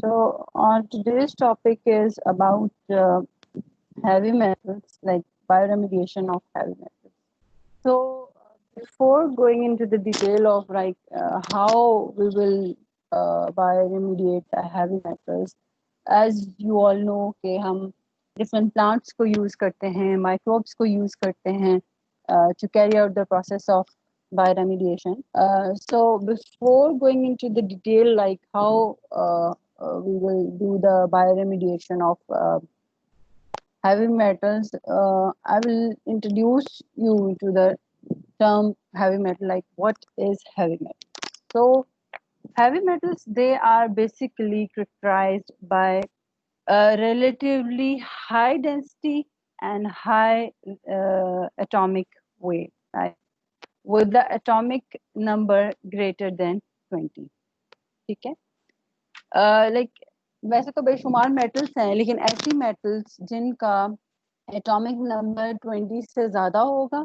So, today's topic is about heavy metals, like bioremediation of heavy metals. So, before going into the detail of how we will bioremediate the heavy metals, as you all know कि हम different plants को use करते हैं, microbes को use करते हैं to carry out the process of bioremediation. So before going into the detail like how we will do the bioremediation of heavy metals, I will introduce you to the term heavy metal, like what is heavy metal. So heavy metals, they are basically characterized by a relatively high density and high atomic weight, right? With the atomic number greater than 20. ठीक है, like वैसे तो बेशुमार metals हैं, लेकिन ऐसी metals जिनका atomic number 20 से ज़्यादा होगा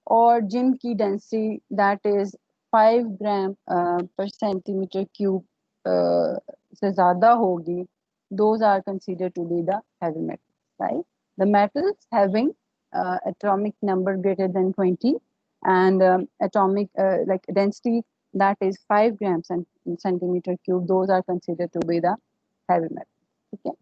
और जिनकी डेंसिटी दैट इज़ 5 ग्राम पर सेंटीमीटर क्यूब से ज़्यादा होगी, those are considered to be the heavy metals, right? The metals having atomic number greater than 20 and atomic like density that is 5 grams centimeter cube, those are considered to be the heavy metals. ठीक है,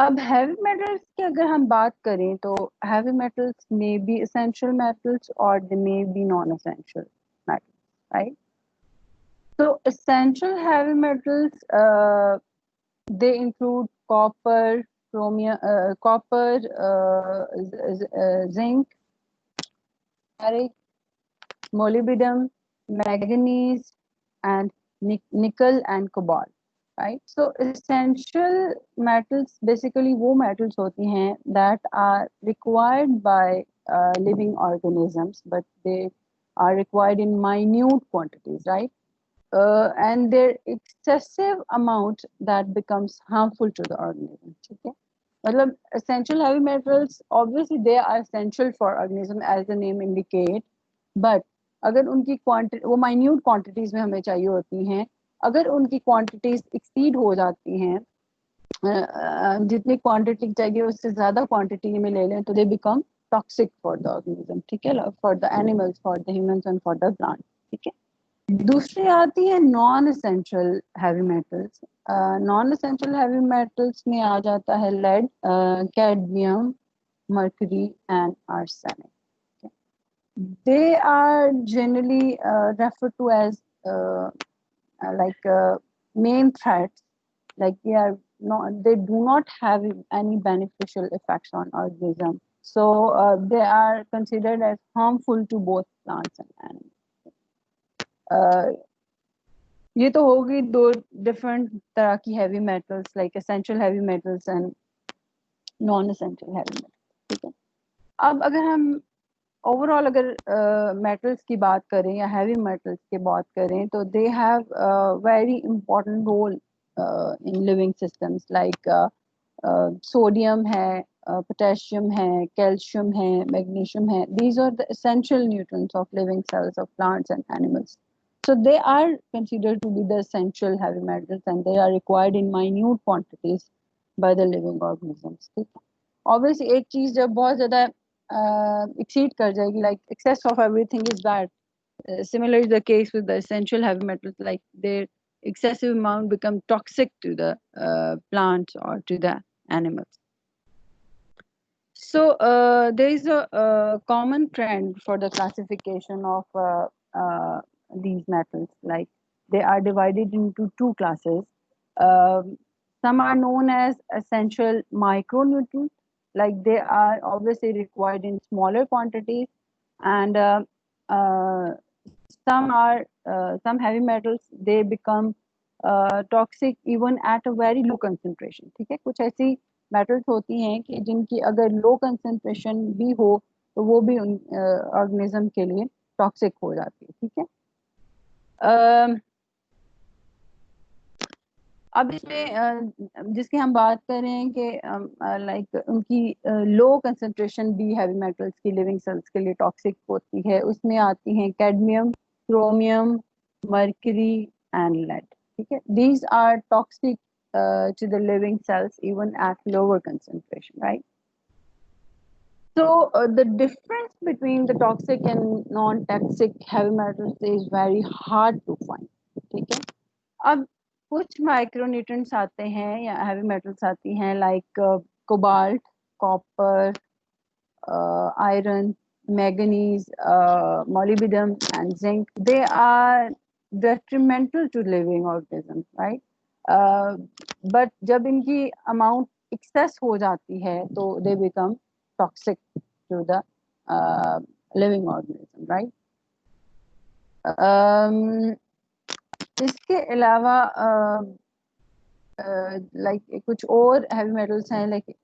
अब heavy metals की अगर हम बात करें तो heavy metals may be essential metals or they may be non-essential metals, right? So essential heavy metals they include copper, chromium, zinc, ferric, molybdenum, manganese, and nickel and cobalt, right? So essential metals basically वो metals होती हैं that are required by living organisms, but they are required in minute quantities, right? And their excessive amount that becomes harmful to the organism. ठीक है, मतलब essential heavy metals obviously they are essential for organism as the name indicate, but अगर उनकी quantity वो minute quantities में हमें चाहिए होती हैं, अगर उनकी क्वांटिटीज एक्सीड हो जाती हैं, जितनी क्वांटिटी चाहिए उससे ज़्यादा क्वांटिटी में ले लें तो they become toxic for the organism, ठीक है, for the animals, for the humans and for the plant. ठीक है, दूसरी आती है non essential heavy metals. Non essential heavy metals में आ जाता है lead, cadmium, mercury and arsenic. They are generally referred to as main threats, like they do not have any beneficial effects on organism, so they are considered as harmful to both plants and animals. ये तो हो गई दो different तरह की heavy metals, like essential heavy metals and non essential heavy metals. ठीक है, अब अगर हम ओवरऑल अगर मेटल्स की बात करें या हैवी मेटल्स की बात करें तो they have very important role in living systems, like sodium है, पोटेशियम है, कैल्शियम है, मैग्नीशियम है. These are the essential nutrients of living cells of plants and animals. So they are considered to be the essential heavy metals and they are required in minute quantities by the living organisms. Obviously एक चीज जब बहुत ज़्यादा exceed कर जाएगी, like excess of everything is bad. Similar is the case with the essential heavy metals, like their excessive amount become toxic to the plants or to the animals. So there is a common trend for the classification of these metals, like they are divided into two classes. Some are known as essential micronutrients, like they are obviously required in smaller quantities, and some heavy metals they become toxic even at a very low concentration. ठीक है, कुछ ऐसी metals होती हैं कि जिनकी अगर लो concentration भी हो तो वो भी उन ऑर्गेनिज्म के लिए टॉक्सिक हो जाती है. ठीक है, अब इसमें जिसकी हम बात करें कि लाइक उनकी लो कंसंट्रेशन भी हैवी मेटल्स की लिविंग सेल्स के लिए टॉक्सिक होती है, उसमें आती हैं cadmium, chromium, mercury and lead. ठीक है, these are toxic to the living cells even at lower concentration, right? So the difference between the toxic and non-toxic heavy metals is very hard to find. ठीक है, अब कुछ micronutrients आते हैं या heavy metals आती हैं like cobalt, copper, iron, manganese, molybdenum, and zinc. They are detrimental to living organisms, right? But जब इनकी amount excess हो जाती है तो they become toxic to the living organism, right? इसके अलावा लाइक कुछ और हैवी मेटल्स हैं लाइक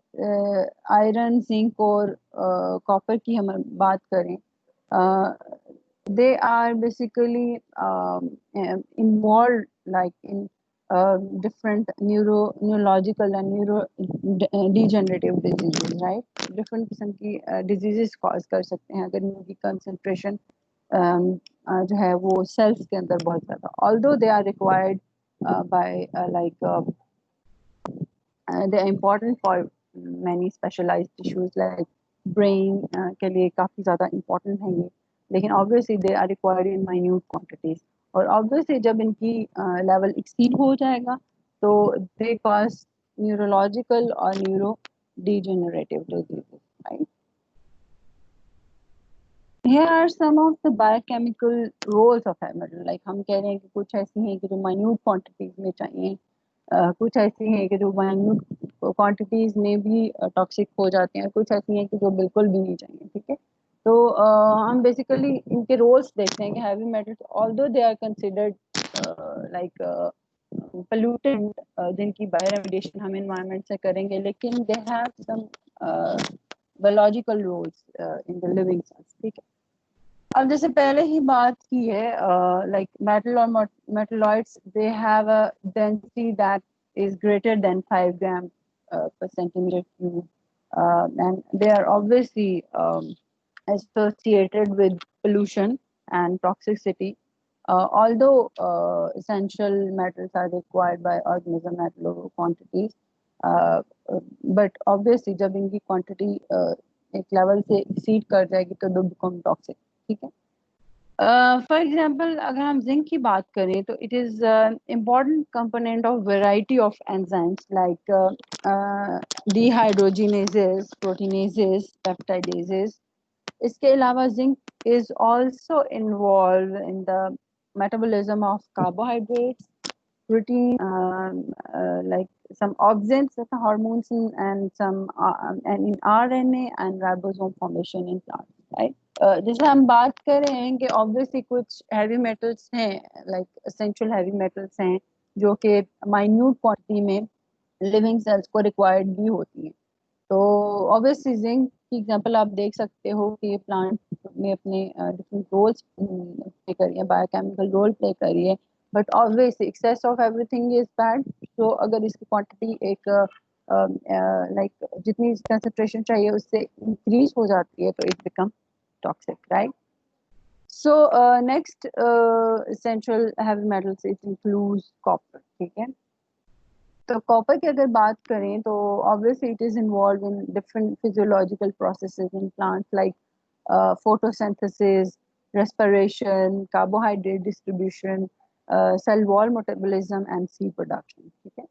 आयरन, जिंक और कॉपर की हम बात करें, they are basically involve like in different neurological and neuro degenerative diseases, right? Different किस्म की diseases cause कर सकते हैं अगर इनकी concentration जो है वो cells के अंदर बहुत ज़्यादा, although they are required by they are important for many specialized tissues like brain के लिए काफ़ी ज़्यादा important हैं ये, लेकिन obviously they are required in minute quantities, और obviously जब इनकी level exceed हो जाएगा तो they cause neurological और neurodegenerative diseases, right? Here are some of the biochemical roles of heavy metal. Like हम कह रहे हैं कि कुछ ऐसी हैं कि जो minute quantities में चाहिए, कुछ ऐसी हैं कि जो minute quantities में भी toxic हो जाते हैं, कुछ ऐसी हैं कि जो बिल्कुल भी नहीं चाहिए, ठीक है? तो हम बेसिकली इनके रोल्स देखते हैं कि heavy metals although they are considered like pollutant, जिनकी बायो रेमिडिएशन हम एनवायरनमेंट से करेंगे, लेकिन they have some biological roles in the living cells, ठीक है? अब जैसे पहले ही बात की है, लाइक मेटल और metalloids they have a density that is greater than 5 gram per centimeter cube, and they are obviously associated with pollution and toxicity. Although essential metals are required by organism at low quantities, but obviously जब इनकी quantity एक level से exceed कर जाएगी तो they become toxic, ठीक है? For example अगर हम जिंक की बात करें तो it is important component of variety of enzymes like dehydrogenases, proteinases, peptidases. इसके अलावा zinc is also involve in the metabolism of carbohydrates, protein, like some oxidants, like hormones, and some and in RNA and ribosome formation in plants, right? जैसे हम बात कर रहे हैं कि obviously कुछ हैवी मेटल्स हैं लाइक एसेंशियल हैवी मेटल्स हैं जो कि माइन्यूट क्वांटिटी में लिविंग सेल्स को रिक्वायर्ड भी होती हैं, तो ऑब्वियसली जिंक की एग्जांपल आप देख सकते हो कि ये प्लांट में अपने डिफरेंट रोल्स प्ले कर रही है, बायोकेमिकल रोल प्ले कर रही है, but obviously excess of everything is bad. तो अगर इसकी क्वांटिटी एक लाइक जितनी कंसंट्रेशन चाहिए उससे इंक्रीज हो जाती है तो it become toxic, right? So next essential heavy metals it includes copper, ठीक है? तो कॉपर की अगर बात करें तो obviously it is involved in different physiological processes in plants like photosynthesis, respiration, carbohydrate distribution, cell wall metabolism and seed production, ठीक है?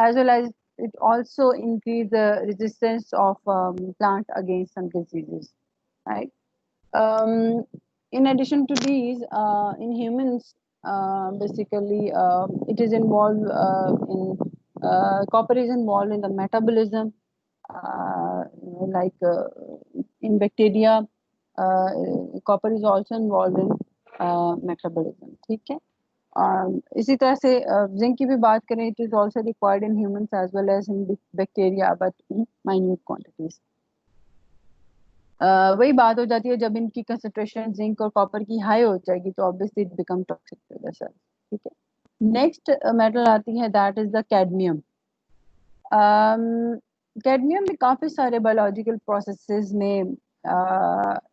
As well as it also increase the resistance of plant against some diseases, right? In addition to these, in humans, basically, it is involved in copper is involved in the metabolism, like in bacteria, copper is also involved in metabolism, ठीक है? इसी तरह से zinc की भी बात करें, it is also required in humans as well as in bacteria, but in minute quantities. वही बात हो जाती है जब इनकी कंसंट्रेशन जिंक और कॉपर की हाई हो जाएगी तो obviously it become toxic to the cell, ठीक है? नेक्स्ट मेटल आती है that is the cadmium. Cadmium में काफ़ी सारे बायोलॉजिकल प्रोसेसेस में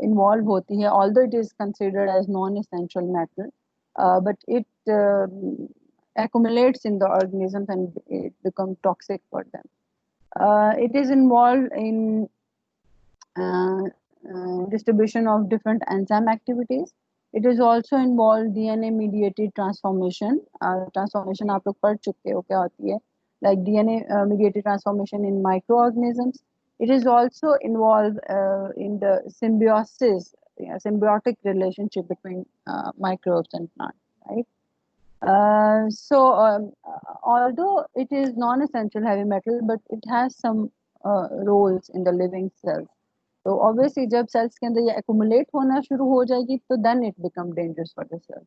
इन्वॉल्व होती है, although it is considered as non essential metal, but it accumulates in the organisms and it becomes toxic for them. It is involved in distribution of different enzyme activities. It is also involved DNA mediated transformation. Transformation आप लोग पढ़ चुके हो क्या होती है, like DNA mediated transformation in microorganisms. It is also involved in the symbiotic relationship between microbes and plants, right? Although it is non-essential heavy metal, but it has some roles in the living cells. तो obviously जब cells के अंदर ये accumulate होना शुरू हो जाएगी तो then it become dangerous for the cell.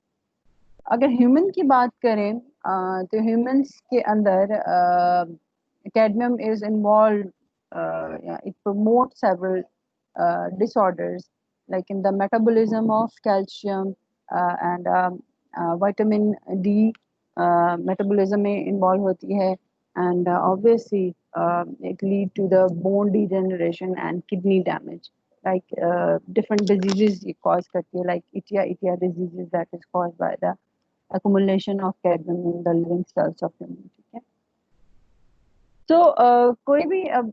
अगर human की बात करें तो humans के अंदर cadmium is involved. It promotes several disorders like in the metabolism of calcium and vitamin D metabolism में involved होती है, and obviously it lead to the bone degeneration and kidney damage, like different diseases it cause करती है, like itia diseases that is caused by the accumulation of cadmium in the living cells of human. ठीक है, तो कोई भी अब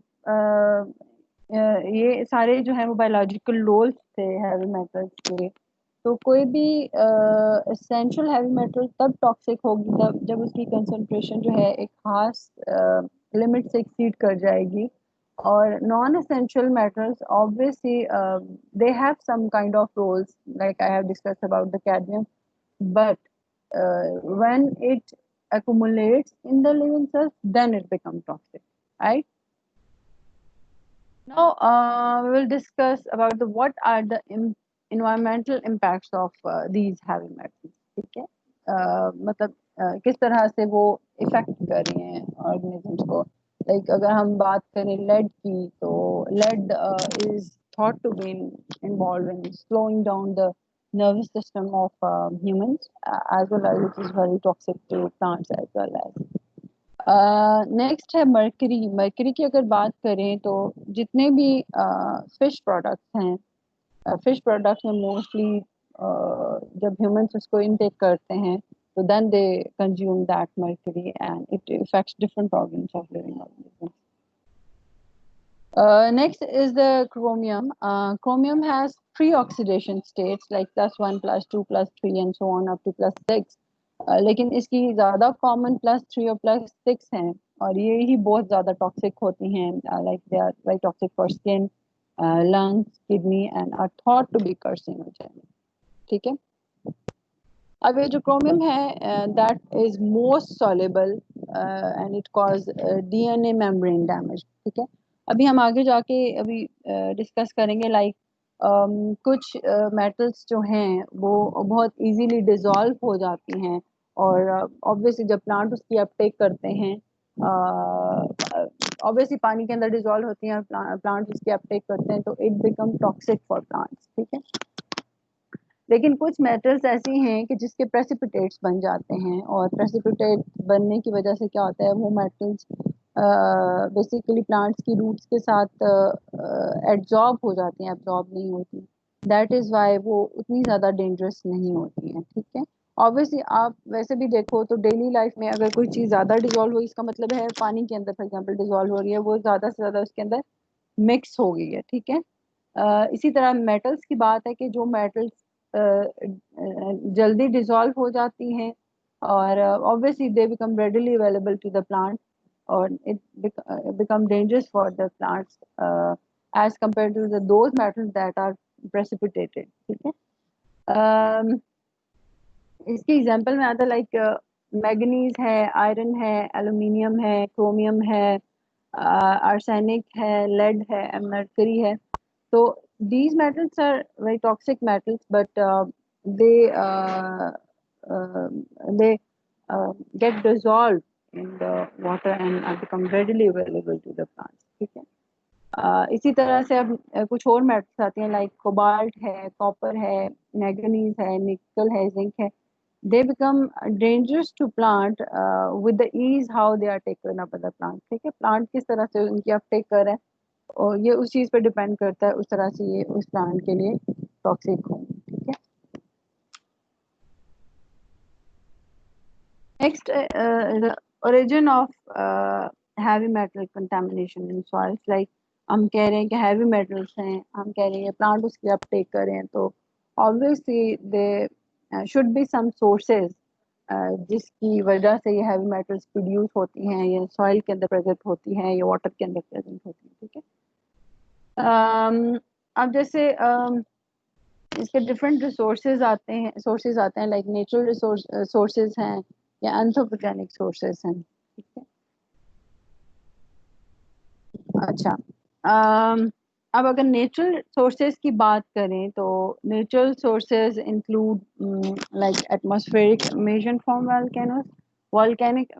ये सारे जो है वो बायोलॉजिकल रोल्स थे हैवी मेटल्स के, तो कोई भी एसेंशियल हैवी मेटल तब टॉक्सिक होगी तब जब उसकी कंसंट्रेशन जो है एक खास लिमिट से एक्सीड कर जाएगी. और non essential metals obviously they have some kind of roles like I have discussed about the cadmium, but when it accumulates in the living cells then it becomes toxic, right? Now we will discuss about what are the environmental impacts of these heavy metals. ठीक है, मतलब किस तरह से वो effect कर रही हैं ऑर्गेनिजम्स को. लाइक अगर हम बात करें लेड की, तो lead is thought to be involve in slowing down the nervous system of humans, as well as it is very toxic to plants as well as. Next है मर्करी. मर्करी की अगर बात करें तो जितने भी फिश प्रोडक्ट्स हैं, fish products में मोस्टली जब ह्यूमंस उसको इनटेक करते हैं तो then they consume that mercury and it affects different organs of living organisms. Next is the chromium. Chromium has three oxidation states like +1, +2, +3 and so on up to +6. लेकिन इसकी ज़्यादा common +3 और +6 हैं और ये ही बहुत ज़्यादा टॉक्सिक होती हैं. Like they are very toxic for skin, lungs, kidney and are thought to be carcinogenic. ठीक है, अब ये जो क्रोमियम है that is most soluble and it cause DNA membrane damage. ठीक है, अभी हम आगे जाके अभी डिस्कस करेंगे लाइक कुछ मेटल्स जो हैं वो बहुत इजीली डिसॉल्व हो जाती हैं और ऑब्वियसली जब प्लांट उसकी अपटेक करते हैं, ऑब्वियसली पानी के अंदर डिसॉल्व होती हैं और प्लांट उसकी अपटेक करते हैं तो it become toxic for plants. ठीक है, लेकिन कुछ मेटल्स ऐसी हैं कि जिसके प्रेसिपिटेट्स बन जाते हैं और प्रेसिपिटेट बनने की वजह से क्या होता है, वो मेटल्स बेसिकली प्लांट्स की रूट्स के साथ एब्जॉर्ब हो जाती हैं, एब्जॉर्ब नहीं होती. दैट इज़ वाई वो उतनी ज़्यादा डेंजरस नहीं होती हैं. ठीक है, ऑब्वियसली आप वैसे भी देखो तो डेली लाइफ में अगर कोई चीज़ ज़्यादा डिजॉल्व हुई, इसका मतलब है पानी के अंदर फॉर एग्जाम्पल डिजॉल्व हो रही है, वो ज़्यादा से ज़्यादा उसके अंदर मिक्स हो गई है. ठीक है, इसी तरह मेटल्स की बात है कि जो मेटल्स जल्दी डिसॉल्व हो जाती हैं और obviously they become readily available to the plant और it become dangerous for the plants as compare to the those metals that are precipitated. ठीक है, इसके एग्जांपल में आता है लाइक मैग्नीज है, आयरन है, एल्युमिनियम है, क्रोमियम है, आर्सेनिक है, लेड है, मर्करी है. So these metals are very toxic metals, but they get dissolved in the water and are become readily available to the plants. ठीक है, इसी तरह से अब कुछ और मेटल्स आते हैं लाइक कोबाल्ट है, कॉपर है, मैंगनीज है, निकल है, जिंक है. They become dangerous to plant with the ease how they are taken up by the plant. ठीक है, प्लांट किस तरह से उनकी अपटेक कर रहे हैं और ये उस चीज़ पर डिपेंड करता है, उस तरह से ये उस प्लांट के लिए टॉक्सिक होंगे. ठीक है, Next, the origin of heavy metal contamination in soils. Like हम कह रहे हैं कि heavy metals हैं, हम कह रहे हैं plant उसकी uptake कर रहे हैं, तो obviously there should be some sources जिसकी वजह से ये heavy metals produce होती हैं, ये soil के अंदर present होती हैं, ये water के अंदर present होती हैं, ठीक है। अब जैसे इसके डिफरेंट रिसोर्सेज आते हैं लाइक नेचुरल रिसोर्स सोर्सेज हैं या एंथ्रोपोजेनिक सोर्सेज हैं, ठीक है। अच्छा, अब अगर नेचुरल सोर्सेज की बात करें तो natural sources include like atmospheric emission from volcanoes, volcanic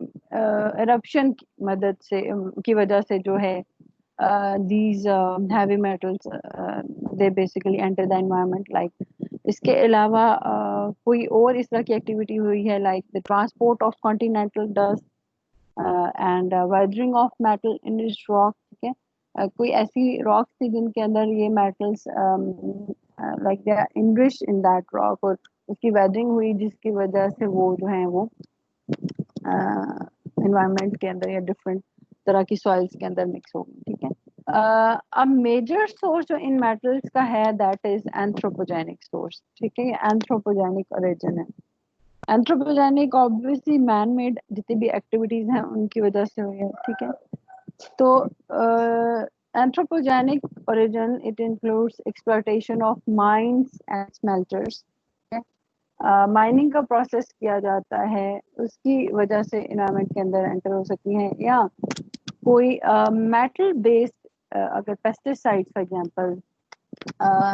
eruption की मदद से की वजह से जो है these heavy metals they basically enter the environment. Like इसके अलावा कोई और इस तरह की एक्टिविटी हुई है like the transport of continental dust and weathering of metal in this rock, ठीक है। कोई ऐसी रॉक्स थी जिनके अंदर ये metals like they are enriched in that rock, और उसकी वेदरिंग हुई जिसकी वजह से वो जो है वो एनवायरनमेंट के अंदर या डिफरेंट तरह की सॉइल्स के अंदर मिक्स हो गई, ठीक है। अब मेजर सोर्स जो इन मेटल्स का है दैट इज एंथ्रोपोजेनिक सोर्स, ठीक है। एंथ्रोपोजेनिक ओरिजिन है। एंथ्रोपोजेनिक ऑब्वियसली मैन मेड जितनी भी एक्टिविटीज हैं उनकी वजह से हुई है, ठीक है। तो anthropogenic origin it includes exploitation of mines and smelters. Mining का प्रोसेस किया जाता है, उसकी वजह से इन्वायरमेंट के अंदर एंटर हो सकती हैं, या कोई मेटल बेस्ड अगर पेस्टिसाइड्स फॉर एग्जांपल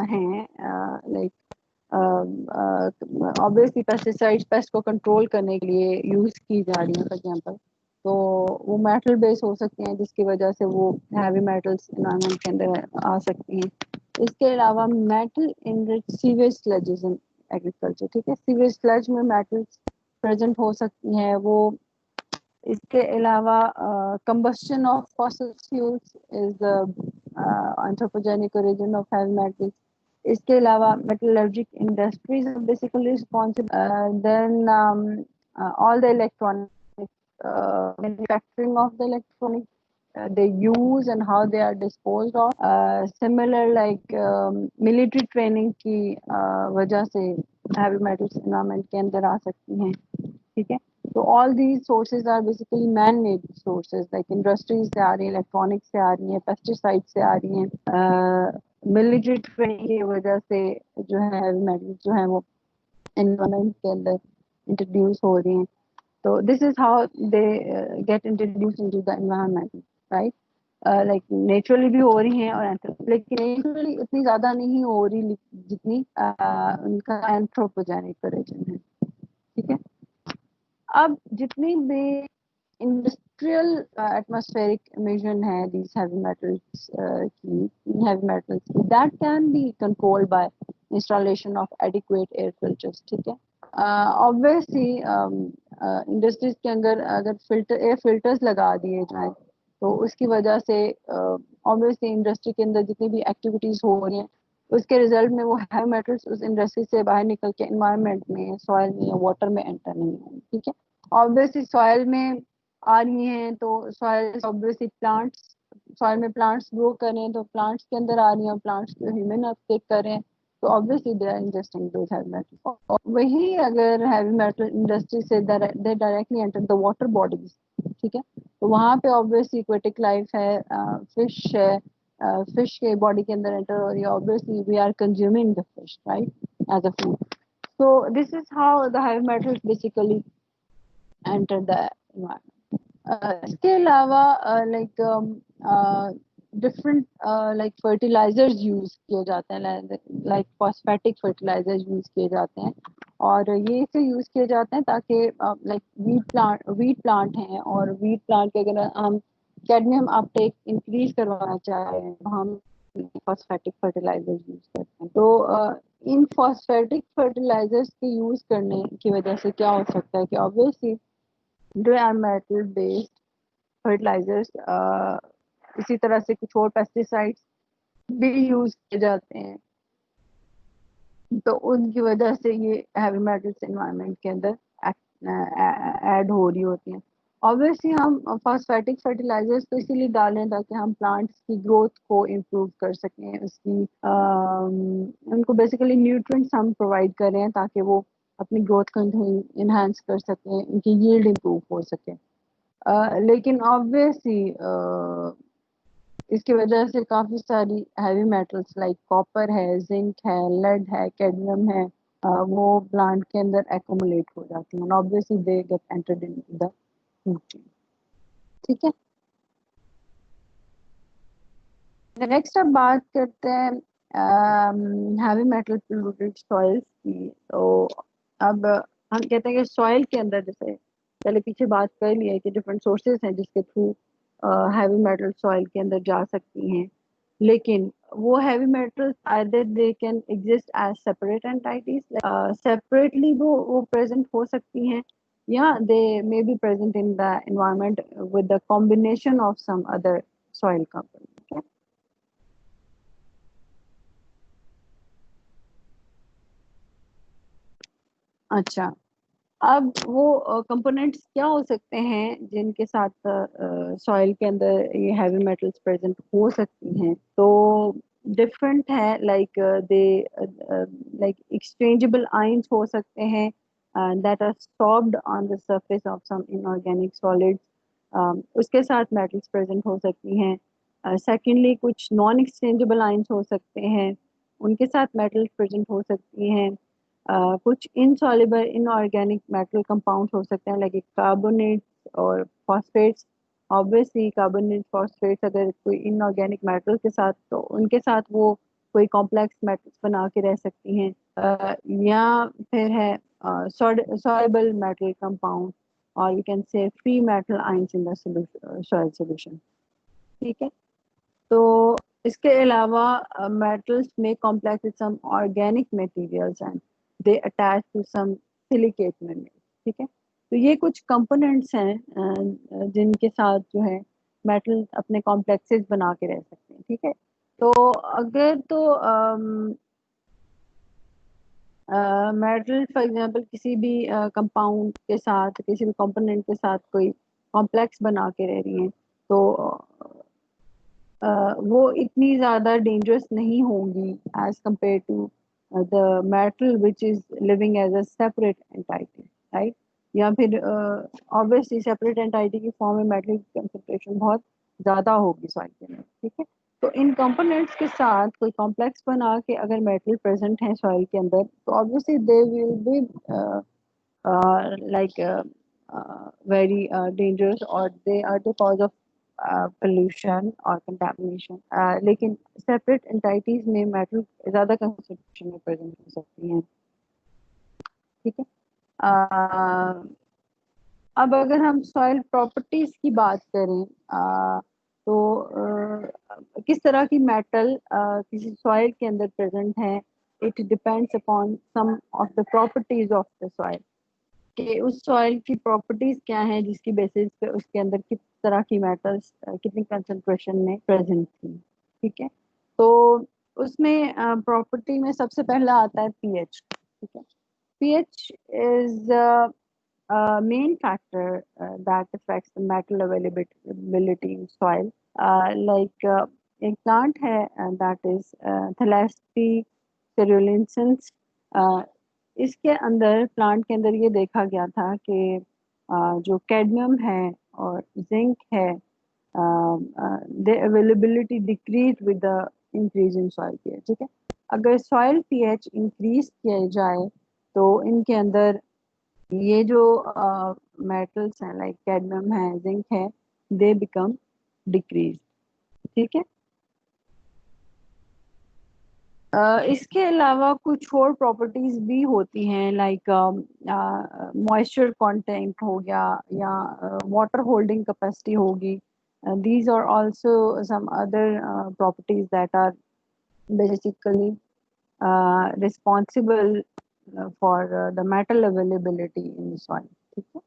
हैं, लाइक ऑब्वियसली पेस्टिसाइड्स पेस्ट को कंट्रोल करने के लिए यूज की जा रही हैं फॉर एग्जांपल, तो वो मेटल बेस हो सकते हैं जिसकी वजह से वो हैवी मेटल्स इन्वायरमेंट के अंदर आ सकती हैं। इसके अलावा metal enrich sewage sludges in agriculture, ठीक है। सीवेज स्लज में मेटल्स प्रेजेंट हो सकती हैं वो। इसके अलावा combustion of fossil fuels is the anthropogenic origin of heavy metals. इसके अलावा metallurgic industries are basically responsible. Then all the electronic manufacturing of the electronic they use and how they are disposed of. Similar like military training की वजह से heavy metals environment के अंदर आ सकती हैं, ठीक है। तो all these sources are basically man-made sources, like industries से आ रही हैं, electronics से आ रही हैं, pesticides से आ रही हैं, military training की वजह से जो है heavy metals जो है वो environment के अंदर introduce हो रही हैं। So this is how they get introduced into the environment, right? Like naturally भी हो रही हैं और लेकिन naturally उतनी ज़्यादा नहीं हो रही जितनी उनका anthropogenic origin है, ठीक है। अब जितनी भी इंडस्ट्रियल एटमॉस्फेरिक इमिशन है these heavy metals की that can be controlled by installation of adequate air filters, ठीक है। ऑब्वियसली इंडस्ट्रीज के अंदर अगर एयर फिल्टर्स लगा दिए जाएं तो उसकी वजह से ऑब्वियसली इंडस्ट्री के अंदर जितनी भी एक्टिविटीज हो रही हैं उसके रिजल्ट में वो हैवी मेटल्स उस इंडस्ट्री से बाहर निकल के एनवायरनमेंट में, सॉइल में या वाटर में एंटर नहीं होंगे, ठीक है। ऑब्वियसली सॉइल में आ रही हैं तो सॉइल ऑब्वियसली प्लांट्स, सॉइल में प्लांट्स ग्रो कर रहे हैं तो प्लांट्स के अंदर आ रही हैं, प्लांट्स को ह्यूमन अपटेक कर रहे हैं, तो obviously they are ingesting those heavy metals. और वही अगर हैवी मेटल इंडस्ट्री से they directly enter the water bodies, ठीक है। तो वहाँ पे ऑब्वियसली एक्वेटिक लाइफ है, फिश है, फिश के बॉडी के अंदर एंटर हो रही है, obviously we are consuming the fish right as a food. So this is how the heavy metals basically enter the environment. इसके अलावा like different like fertilisers use किए जाते हैं, लाइक फॉस्फेटिक फर्टिलाइजर्स यूज किए जाते हैं, और ये इसे यूज किए जाते हैं ताकि लाइक वीट प्लांट हैं और वीट प्लांट के अगर हम कैडमियम अपटेक इंक्रीज करवाना चाह रहे हैं तो हम फॉस्फेटिक फर्टिलाइजर्स यूज करते हैं। तो इन फॉस्फेटिक फर्टिलाइजर्स के यूज करने की वजह से क्या हो सकता है कि ऑब्वियसली जो आर मेटल बेस्ड फर्टिलाइजर्स, इसी तरह से कुछ और पेस्टिसाइड्स भी यूज किए जाते हैं, तो उनकी वजह से ये हैवी मेटल्स एनवायरनमेंट के अंदर ऐड हो रही होती हैं। ऑब्वियसली हम फॉस्फेटिक फर्टिलाइजर्स तो इसीलिए डालें ताकि हम प्लांट्स की ग्रोथ को इम्प्रूव कर सकें, उसकी उनको बेसिकली न्यूट्रिएंट्स हम प्रोवाइड कर रहे हैं ताकि वो अपनी ग्रोथ को इन्हांस कर सकें, उनकी यील्ड इम्प्रूव हो सके। लेकिन ऑब्वियसली इसकी वजह से काफ़ी सारी हैवी मेटल्स लाइक कॉपर है, जिंक है, लेड है, कैडमियम है, वो प्लांट के अंदर एक्यूमुलेट हो जाती हैं, obviously they get entered in the food chain. ठीक है, नेक्स्ट अब बात करते हैं हैवी मेटल पोल्यूटेड सॉइल्स की। तो अब हम कहते हैं कि सॉइल के अंदर, जैसे पहले पीछे बात कर लिया है कि डिफरेंट सोर्सेज हैं जिसके थ्रू हैवी मेटल सॉइल के अंदर जा सकती हैं, लेकिन वो heavy metals either they can exist as separate entities, separately वो प्रेजेंट हो सकती हैं, या they may be present in the environment with the combination of some other soil component. अच्छा, अब वो कंपोनेंट्स क्या हो सकते हैं जिनके साथ सॉइल के अंदर ये हैवी मेटल्स प्रेजेंट हो सकती हैं? तो डिफरेंट है, like they like exchangeable ions हो सकते हैं that are solved on the surface of some inorganic solids, उसके साथ मेटल्स प्रेजेंट हो सकती हैं। सेकेंडली कुछ नॉन एक्सचेंजेबल आयंस हो सकते हैं, उनके साथ मेटल्स प्रेजेंट हो सकती हैं। कुछ इनसॉल्युबल इनऑर्गेनिक मेटल कंपाउंड्स हो सकते हैं, लाइक कार्बोनेट्स और फॉस्फेट्स। ऑब्वियसली कार्बोनेट फॉस्फेट्स अगर कोई इनऑर्गेनिक मेटल के साथ, तो उनके साथ वो कोई कॉम्प्लेक्स मेटल्स बना के रह सकती हैं। या फिर है soluble metal compound, or you can say free metal ions in the solution, soil solution। ठीक है, तो इसके अलावा metals may complex with some organic materials and they attach to some silicate minerals। ठीक है, तो ये कुछ कंपोनेंट्स हैं जिनके साथ जो है मेटल अपने कॉम्प्लेक्सेस बना के रह सकते हैं। ठीक है, तो अगर तो मेटल फॉर एग्जांपल किसी भी कंपाउंड के साथ, किसी भी कंपोनेंट के साथ कोई कॉम्प्लेक्स बना के रह रही हैं, तो वो इतनी ज़्यादा डेंजरस नहीं होंगी as compare to the metal which is living as a separate entity, right? या फिर ऑब्वियसली सेपरेट एंटाइटी की फॉर्म में मेटल की कंसंट्रेशन बहुत ज़्यादा होगी सॉइल के अंदर। ठीक है, तो इन कंपोनेंट्स के साथ कोई कॉम्प्लेक्स बना के अगर मेटल प्रेजेंट है सॉइल के अंदर, तो obviously they will be like very dangerous, or they are the cause of pollution or contamination। लेकिन separate entities में मेटल ज़्यादा कंसंट्रेशन में प्रेजेंट हो सकती हैं। ठीक है, अब अगर हम सॉइल प्रॉपर्टीज की बात करें, तो किस तरह की मेटल किसी सॉइल के अंदर प्रेजेंट है, it depends upon some of the properties of the soil, कि उस सॉइल की प्रॉपर्टीज क्या हैं जिसकी बेसिस पे उसके अंदर किस तरह की मेटल्स कितनी कंसंट्रेशन में प्रेजेंट थी। ठीक है, तो उसमें प्रॉपर्टी में सबसे पहला आता है पीएच। ठीक है, pH is main factor that affects the metal availability in soil। Like एक plant है that is Thalaspi ceruleans। इसके अंदर प्लांट के अंदर ये देखा गया था कि जो कैडमियम है और जिंक है, the availability decrease with the increase in soil pH। ठीक है, अगर सॉइल पीएच इंक्रीज किया जाए तो इनके अंदर ये जो मेटल्स हैं लाइक कैडमियम है, जिंक है, दे बिकम डिक्रीज। ठीक है, इसके अलावा कुछ और प्रॉपर्टीज भी होती हैं, लाइक मॉइस्चर कंटेंट हो गया या वाटर होल्डिंग कैपेसिटी होगी। These are also some other properties that are basically responsible for the metal availability in soil. ठीक है,